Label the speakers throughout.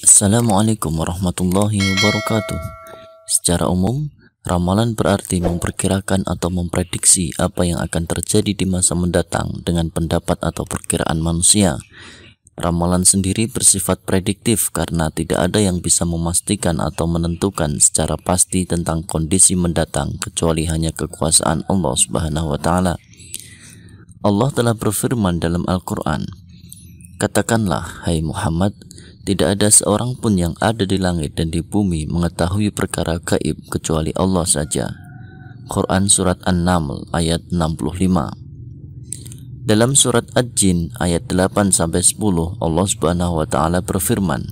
Speaker 1: Assalamualaikum warahmatullahi wabarakatuh. Secara umum, ramalan berarti memperkirakan atau memprediksi apa yang akan terjadi di masa mendatang dengan pendapat atau perkiraan manusia. Ramalan sendiri bersifat prediktif karena tidak ada yang bisa memastikan atau menentukan secara pasti tentang kondisi mendatang kecuali hanya kekuasaan Allah Subhanahu wa taala. Allah telah berfirman dalam Al-Qur'an, "Katakanlah, hai Muhammad, tidak ada seorang pun yang ada di langit dan di bumi mengetahui perkara gaib kecuali Allah saja." Quran Surat An-Naml ayat 65. Dalam Surat Ad-Jin ayat 8-10, Allah Subhanahu wa taala berfirman,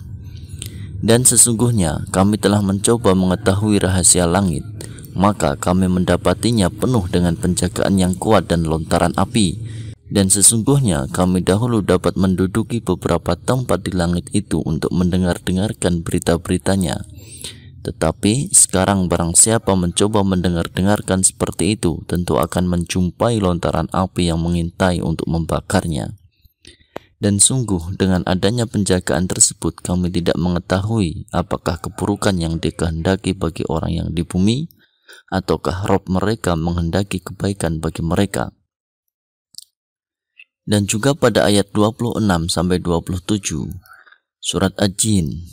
Speaker 1: "Dan sesungguhnya kami telah mencoba mengetahui rahasia langit, maka kami mendapatinya penuh dengan penjagaan yang kuat dan lontaran api. Dan sesungguhnya kami dahulu dapat menduduki beberapa tempat di langit itu untuk mendengar-dengarkan berita-beritanya. Tetapi sekarang barang siapa mencoba mendengar-dengarkan seperti itu, tentu akan menjumpai lontaran api yang mengintai untuk membakarnya. Dan sungguh dengan adanya penjagaan tersebut kami tidak mengetahui apakah keburukan yang dikehendaki bagi orang yang di bumi, ataukah Rabb mereka menghendaki kebaikan bagi mereka." Dan juga pada ayat 26-27 Surat Ad-Jin,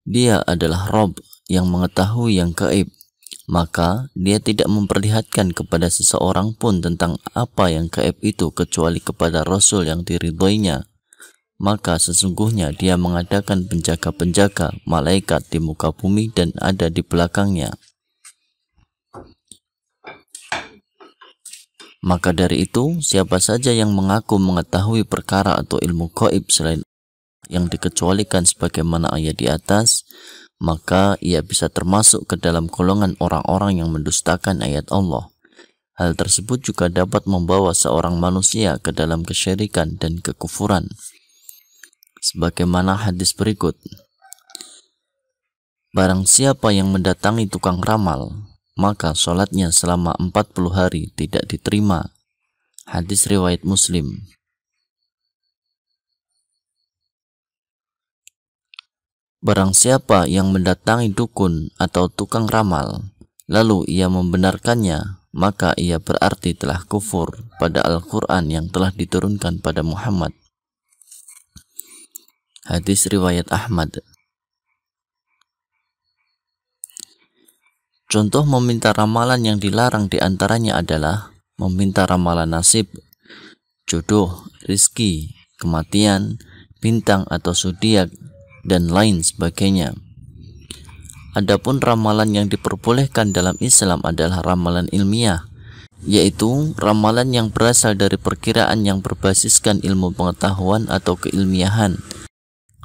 Speaker 1: "Dia adalah Rabb yang mengetahui yang gaib, maka dia tidak memperlihatkan kepada seseorang pun tentang apa yang gaib itu kecuali kepada Rasul yang diridhoinya. Maka sesungguhnya dia mengadakan penjaga-penjaga malaikat di muka bumi dan ada di belakangnya. Maka dari itu, siapa saja yang mengaku mengetahui perkara atau ilmu gaib selain yang dikecualikan sebagaimana ayat di atas, maka ia bisa termasuk ke dalam golongan orang-orang yang mendustakan ayat Allah. Hal tersebut juga dapat membawa seorang manusia ke dalam kesyirikan dan kekufuran. Sebagaimana hadis berikut, "Barang siapa yang mendatangi tukang ramal, maka sholatnya selama 40 hari tidak diterima." Hadis riwayat Muslim. Barang siapa yang mendatangi dukun atau tukang ramal, lalu ia membenarkannya, maka ia berarti telah kufur pada Al-Quran yang telah diturunkan pada Muhammad. Hadis riwayat Ahmad. Contoh meminta ramalan yang dilarang diantaranya adalah meminta ramalan nasib, jodoh, rizki, kematian, bintang atau zodiak, dan lain sebagainya. Adapun ramalan yang diperbolehkan dalam Islam adalah ramalan ilmiah, yaitu ramalan yang berasal dari perkiraan yang berbasiskan ilmu pengetahuan atau keilmiahan.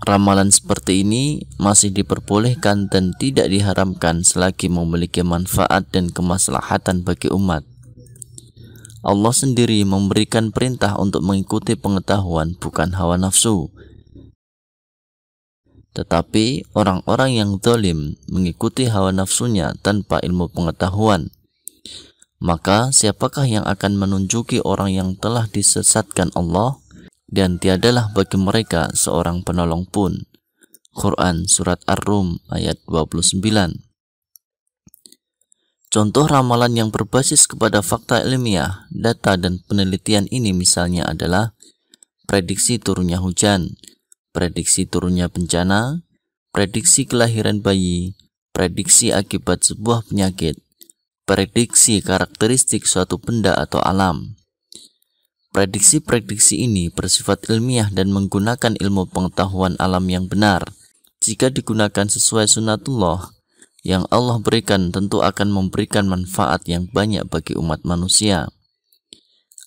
Speaker 1: Ramalan seperti ini masih diperbolehkan dan tidak diharamkan selagi memiliki manfaat dan kemaslahatan bagi umat. Allah sendiri memberikan perintah untuk mengikuti pengetahuan, bukan hawa nafsu. Tetapi orang-orang yang zalim mengikuti hawa nafsunya tanpa ilmu pengetahuan. Maka siapakah yang akan menunjuki orang yang telah disesatkan Allah? Dan tiadalah bagi mereka seorang penolong pun. Quran Surat Ar-Rum ayat 29. Contoh ramalan yang berbasis kepada fakta ilmiah, data dan penelitian ini misalnya adalah prediksi turunnya hujan, prediksi turunnya bencana, prediksi kelahiran bayi, prediksi akibat sebuah penyakit, prediksi karakteristik suatu benda atau alam. Prediksi-prediksi ini bersifat ilmiah dan menggunakan ilmu pengetahuan alam yang benar. Jika digunakan sesuai sunnatullah yang Allah berikan, tentu akan memberikan manfaat yang banyak bagi umat manusia.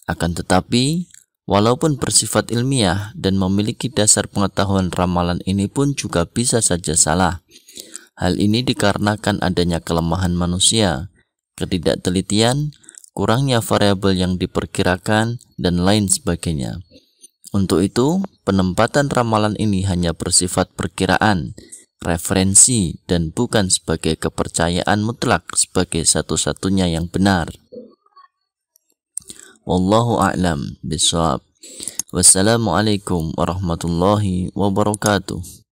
Speaker 1: Akan tetapi, walaupun bersifat ilmiah dan memiliki dasar pengetahuan, ramalan ini pun juga bisa saja salah. Hal ini dikarenakan adanya kelemahan manusia, ketidaktelitian, kurangnya variabel yang diperkirakan, dan lain sebagainya. Untuk itu, penempatan ramalan ini hanya bersifat perkiraan, referensi, dan bukan sebagai kepercayaan mutlak sebagai satu-satunya yang benar. Wallahu a'lam bishawab. Wassalamualaikum warahmatullahi wabarakatuh.